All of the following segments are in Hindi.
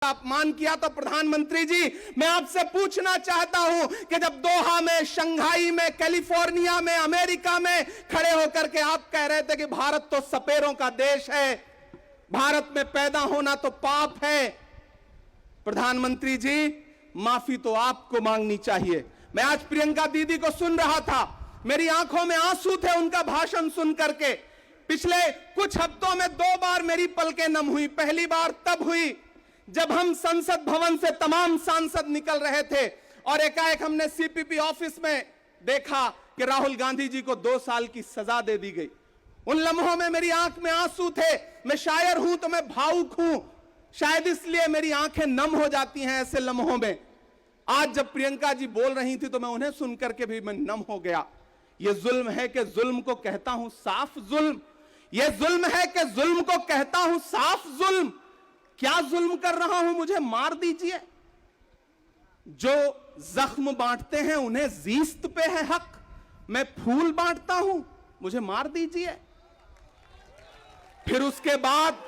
अपमान किया। तो प्रधानमंत्री जी, मैं आपसे पूछना चाहता हूं कि जब दोहा में, शंघाई में, कैलिफोर्निया में, अमेरिका में खड़े होकर के आप कह रहे थे कि भारत तो सपेरों का देश है, भारत में पैदा होना तो पाप है, प्रधानमंत्री जी माफी तो आपको मांगनी चाहिए। मैं आज प्रियंका दीदी को सुन रहा था, मेरी आंखों में आंसू थे उनका भाषण सुन करके। पिछले कुछ हफ्तों में 2 बार मेरी पलकें नम हुई। पहली बार तब हुई जब हम संसद भवन से तमाम सांसद निकल रहे थे और एकाएक हमने सीपीपी ऑफिस में देखा कि राहुल गांधी जी को 2 साल की सजा दे दी गई। उन लम्हों में मेरी आंख में आंसू थे। मैं शायर हूं तो मैं भावुक हूं, शायद इसलिए मेरी आंखें नम हो जाती हैं ऐसे लम्हों में। आज जब प्रियंका जी बोल रही थी तो मैं उन्हें सुनकर के भी मैं नम हो गया। यह जुल्म है कि जुल्म को कहता हूं साफ जुल्म, यह जुल्म है कि जुल्म को कहता हूं साफ जुल्म। क्या जुल्म कर रहा हूं, मुझे मार दीजिए। जो जख्म बांटते हैं उन्हें जीस्त पे है हक, मैं फूल बांटता हूं, मुझे मार दीजिए। फिर उसके बाद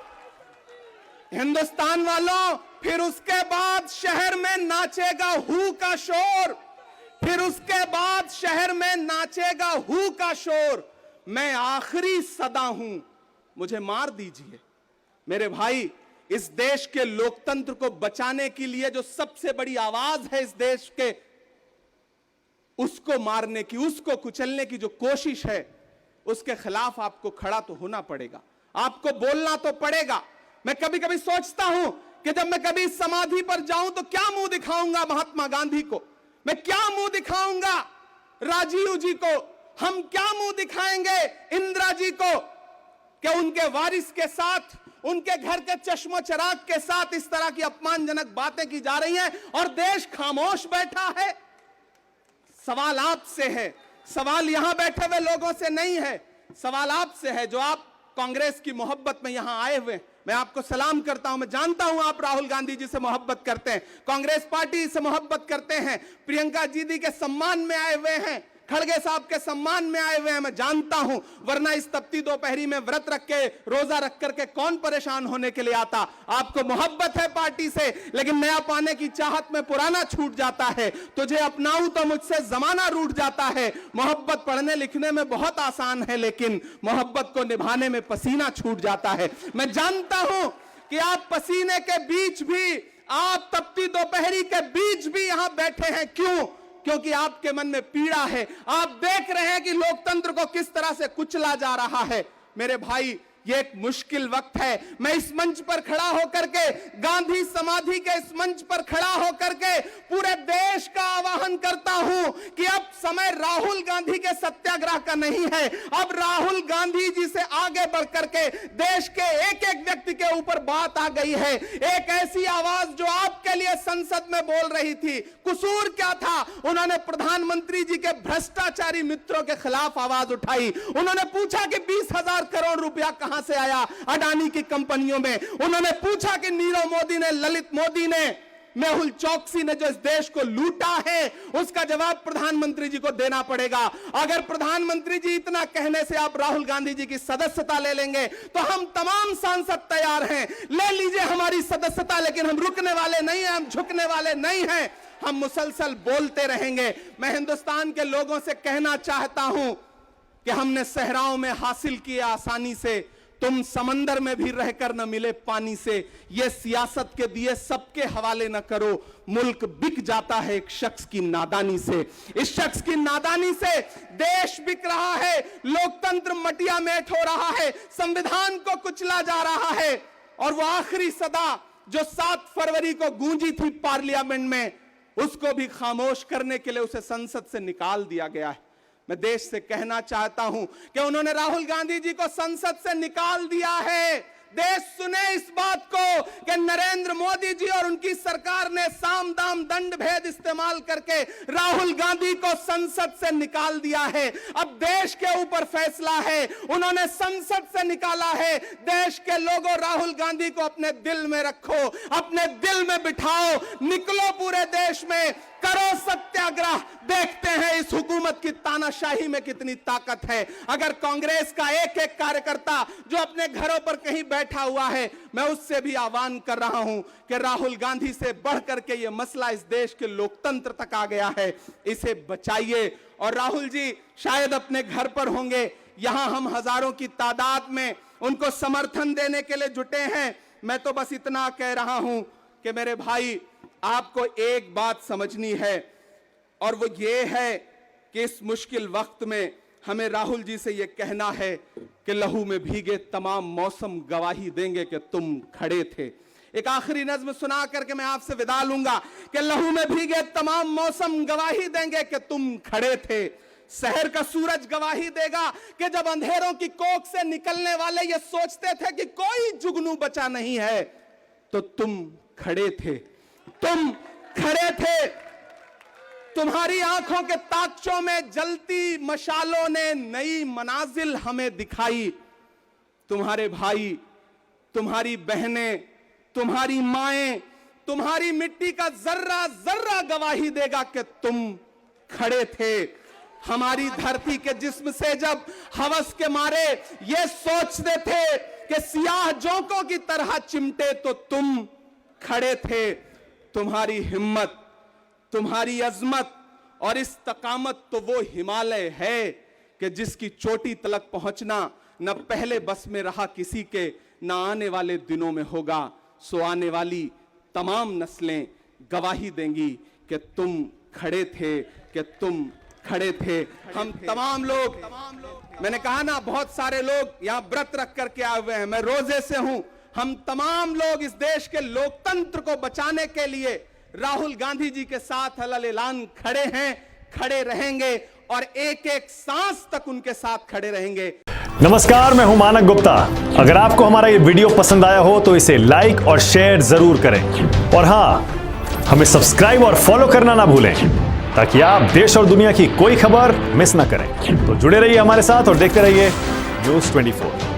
हिंदुस्तान वालों, फिर उसके बाद शहर में नाचेगा हू का शोर, फिर उसके बाद शहर में नाचेगा हू का शोर। मैं आखिरी सदा हूं, मुझे मार दीजिए। मेरे भाई, इस देश के लोकतंत्र को बचाने के लिए जो सबसे बड़ी आवाज है इस देश के, उसको मारने की, उसको कुचलने की जो कोशिश है, उसके खिलाफ आपको खड़ा तो होना पड़ेगा, आपको बोलना तो पड़ेगा। मैं कभी कभी सोचता हूं कि जब मैं कभी समाधि पर जाऊं तो क्या मुंह दिखाऊंगा महात्मा गांधी को, मैं क्या मुंह दिखाऊंगा राजीव जी को, हम क्या मुंह दिखाएंगे इंदिरा जी को कि उनके वारिस के साथ, उनके घर के चश्मो चिराग के साथ इस तरह की अपमानजनक बातें की जा रही हैं और देश खामोश बैठा है। सवाल आपसे है, सवाल यहां बैठे हुए लोगों से नहीं है, सवाल आपसे है जो आप कांग्रेस की मोहब्बत में यहां आए हुए। मैं आपको सलाम करता हूं, मैं जानता हूं आप राहुल गांधी जी से मोहब्बत करते हैं, कांग्रेस पार्टी से मोहब्बत करते हैं, प्रियंका दीदी के सम्मान में आए हुए हैं, खड़गे साहब के सम्मान में आए हुए हैं, मैं जानता हूं। वरना इस तपती दोपहरी में व्रत रख के, रोजा रख करके कौन परेशान होने के लिए आता। आपको मोहब्बत है पार्टी से, लेकिन नया पाने की चाहत में पुराना छूट जाता है। तुझे अपनाऊं तो मुझसे जमाना रूठ जाता है। मोहब्बत पढ़ने लिखने में बहुत आसान है, लेकिन मोहब्बत को निभाने में पसीना छूट जाता है। मैं जानता हूं कि आप पसीने के बीच भी, आप तपती दोपहरी के बीच भी यहां बैठे हैं। क्यों? क्योंकि आपके मन में पीड़ा है। आप देख रहे हैं कि लोकतंत्र को किस तरह से कुचला जा रहा है। मेरे भाई, ये एक मुश्किल वक्त है। मैं इस मंच पर खड़ा होकर के, गांधी समाधि के इस मंच पर खड़ा होकर के पूरे देश का आह्वान करता हूं कि अब समय राहुल गांधी के सत्याग्रह का नहीं है। अब राहुल गांधी जी से आगे बढ़ करके देश के एक एक व्यक्ति के ऊपर बात आ गई है। एक ऐसी आवाज जो आपके लिए संसद में बोल रही थी, कसूर क्या था? उन्होंने प्रधानमंत्री जी के भ्रष्टाचारी मित्रों के खिलाफ आवाज उठाई। उन्होंने पूछा कि 20,000 करोड़ रुपया कहां से आया अडानी की कंपनियों में। उन्होंने पूछा कि नीरव मोदी ने, ललित मोदी ने, मेहुल चौकसी ने जो इस देश को लूटा है, उसका जवाब प्रधानमंत्री जी को देना पड़ेगा। अगर प्रधानमंत्री जी इतना कहने से आप राहुल गांधी जी की सदस्यता ले लेंगे तो हम तमाम सांसद तैयार हैं। ले लीजिए हमारी सदस्यता, लेकिन हम रुकने वाले नहीं हैं, हम झुकने वाले नहीं हैं, हम मुसलसल बोलते रहेंगे। मैं हिंदुस्तान के लोगों से कहना चाहता हूं कि हमने सहराओं में हासिल किया आसानी से, तुम समंदर में भी रहकर न मिले पानी से। यह सियासत के दिए सबके हवाले न करो, मुल्क बिक जाता है एक शख्स की नादानी से। इस शख्स की नादानी से देश बिक रहा है, लोकतंत्र मटिया मेट हो रहा है, संविधान को कुचला जा रहा है। और वो आखिरी सदा जो 7 फरवरी को गूंजी थी पार्लियामेंट में, उसको भी खामोश करने के लिए उसे संसद से निकाल दिया गया है। मैं देश से कहना चाहता हूं कि उन्होंने राहुल गांधी जी को संसद से निकाल दिया है। देश सुने इस बात को कि नरेंद्र मोदी जी और उनकी सरकार ने साम दाम दंड भेद इस्तेमाल करके राहुल गांधी को संसद से निकाल दिया है। अब देश के ऊपर फैसला है, उन्होंने संसद से निकाला है। देश के लोगों, राहुल गांधी को अपने दिल में रखो, अपने दिल में बिठाओ, निकलो पूरे देश में, करो सत्याग्रह, देखते हैं इस हुकूमत की तानाशाही में कितनी ताकत है। अगर कांग्रेस का एक एक कार्यकर्ता जो अपने घरों पर कहीं बैठा हुआ है, मैं उससे भी आह्वान कर रहा हूं कि राहुल गांधी से बढ़ करके यह मसला इस देश के लोकतंत्र तक आ गया है, इसे बचाइए। और राहुल जी शायद अपने घर पर होंगे, यहां हम हजारों की तादाद में उनको समर्थन देने के लिए जुटे हैं। मैं तो बस इतना कह रहा हूं कि मेरे भाई, आपको एक बात समझनी है, और वो ये है कि इस मुश्किल वक्त में हमें राहुल जी से ये कहना है कि लहू में भीगे तमाम मौसम गवाही देंगे कि तुम खड़े थे। एक आखिरी नज्म सुना करके मैं आपसे विदा लूंगा कि लहू में भीगे तमाम मौसम गवाही देंगे कि तुम खड़े थे। शहर का सूरज गवाही देगा कि जब अंधेरों की कोख से निकलने वाले ये सोचते थे कि कोई जुगनू बचा नहीं है, तो तुम खड़े थे, तुम खड़े थे। तुम्हारी आंखों के ताकचों में जलती मशालों ने नई मनाजिल हमें दिखाई। तुम्हारे भाई, तुम्हारी बहनें, तुम्हारी माएं, तुम्हारी मिट्टी का जर्रा जर्रा गवाही देगा कि तुम खड़े थे। हमारी धरती के जिस्म से जब हवस के मारे ये सोचते थे कि सियाह जोंकों की तरह चिमटे, तो तुम खड़े थे। तुम्हारी हिम्मत, तुम्हारी अजमत और इस्तकामत तो वो हिमालय है कि जिसकी चोटी तलक पहुंचना न पहले बस में रहा किसी के, न आने वाले दिनों में होगा। सो आने वाली तमाम नस्लें गवाही देंगी कि तुम खड़े थे, कि तुम खड़े थे। हम तमाम लोग, मैंने कहा ना, बहुत सारे लोग यहां व्रत रख करके आए हुए हैं, मैं रोजे से हूं। हम तमाम लोग इस देश के लोकतंत्र को बचाने के लिए राहुल गांधी जी के साथ अलल ऐलान खड़े हैं, खड़े रहेंगे और एक एक सांस तक उनके साथ खड़े रहेंगे। नमस्कार, मैं हूं मानक गुप्ता। अगर आपको हमारा ये वीडियो पसंद आया हो तो इसे लाइक और शेयर जरूर करें, और हां, हमें सब्सक्राइब और फॉलो करना ना भूलें ताकि आप देश और दुनिया की कोई खबर मिस ना करें। तो जुड़े रहिए हमारे साथ और देखते रहिए News 24।